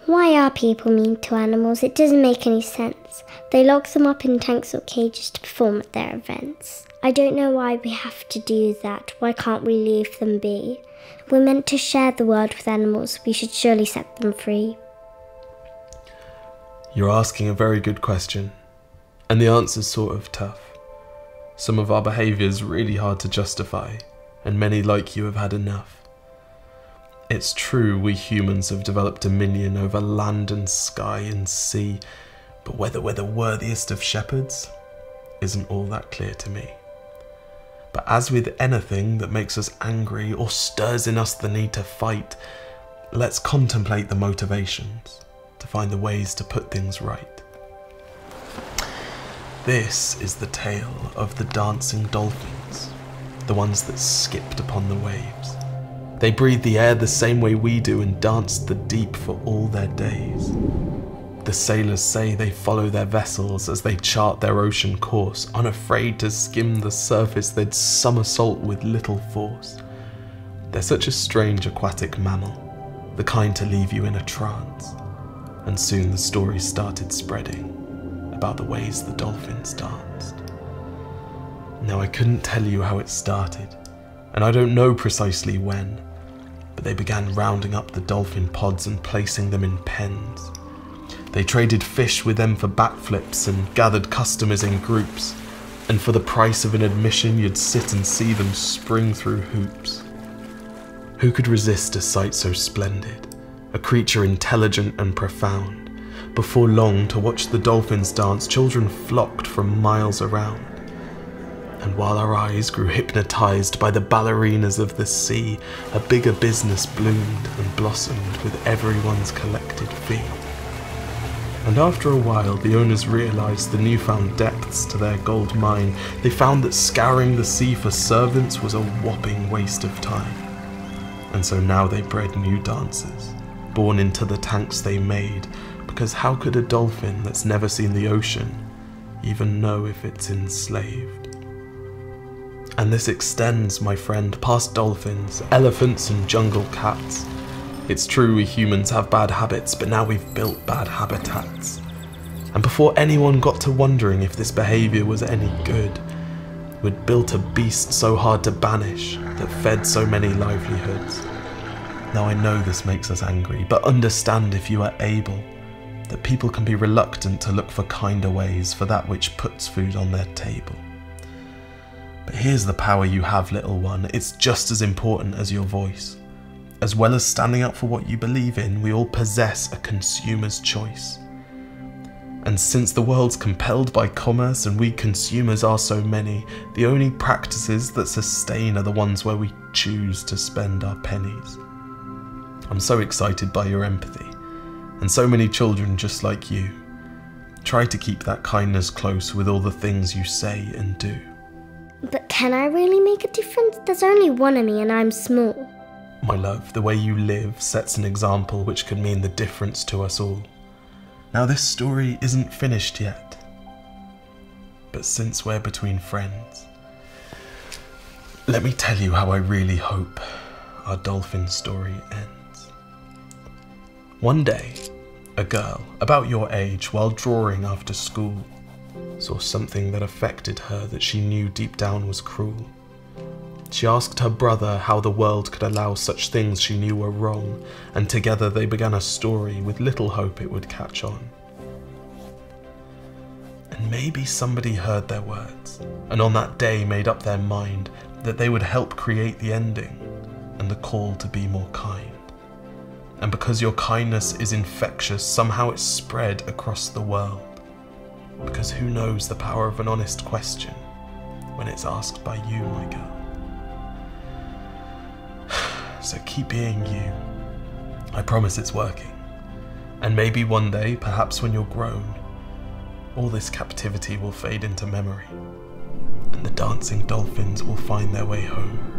Why are people mean to animals? It doesn't make any sense. They lock them up in tanks or cages to perform at their events. I don't know why we have to do that. Why can't we leave them be? We're meant to share the world with animals. We should surely set them free. You're asking a very good question, and the answer's sort of tough. Some of our behaviour's really hard to justify, and many like you have had enough. It's true we humans have developed dominion over land and sky and sea, but whether we're the worthiest of shepherds isn't all that clear to me. But as with anything that makes us angry or stirs in us the need to fight, let's contemplate the motivations to find the ways to put things right. This is the tale of the dancing dolphins, the ones that skipped upon the waves. They breathe the air the same way we do and dance the deep for all their days. The sailors say they follow their vessels as they chart their ocean course, unafraid to skim the surface they'd somersault with little force. They're such a strange aquatic mammal, the kind to leave you in a trance. And soon the story started spreading about the ways the dolphins danced. Now I couldn't tell you how it started, and I don't know precisely when, but they began rounding up the dolphin pods and placing them in pens. They traded fish with them for backflips and gathered customers in groups, and for the price of an admission you'd sit and see them spring through hoops. Who could resist a sight so splendid, a creature intelligent and profound? Before long, to watch the dolphins dance, children flocked from miles around. And while our eyes grew hypnotized by the ballerinas of the sea, a bigger business bloomed and blossomed with everyone's collected fee. And after a while, the owners realized the newfound depths to their gold mine. They found that scouring the sea for servants was a whopping waste of time. And so now they bred new dancers, born into the tanks they made, because how could a dolphin that's never seen the ocean even know if it's enslaved? And this extends, my friend, past dolphins, elephants and jungle cats. It's true we humans have bad habits, but now we've built bad habitats. And before anyone got to wondering if this behaviour was any good, we'd built a beast so hard to banish that fed so many livelihoods. Now I know this makes us angry, but understand if you are able, that people can be reluctant to look for kinder ways for that which puts food on their table. But here's the power you have, little one. It's just as important as your voice. As well as standing up for what you believe in, we all possess a consumer's choice. And since the world's compelled by commerce and we consumers are so many, the only practices that sustain are the ones where we choose to spend our pennies. I'm so excited by your empathy, and so many children just like you. Try to keep that kindness close with all the things you say and do. But can I really make a difference? There's only one of me and I'm small. My love, the way you live sets an example which could mean the difference to us all. Now this story isn't finished yet, but since we're between friends, let me tell you how I really hope our dolphin story ends. One day, a girl about your age, while drawing after school, saw something that affected her that she knew deep down was cruel. She asked her brother how the world could allow such things she knew were wrong, and together they began a story with little hope it would catch on. And maybe somebody heard their words, and on that day made up their mind that they would help create the ending and the call to be more kind. And because your kindness is infectious, somehow it's spread across the world. Because who knows the power of an honest question when it's asked by you, my girl. So keep being you. I promise it's working. And maybe one day, perhaps when you're grown, all this captivity will fade into memory, and the dancing dolphins will find their way home.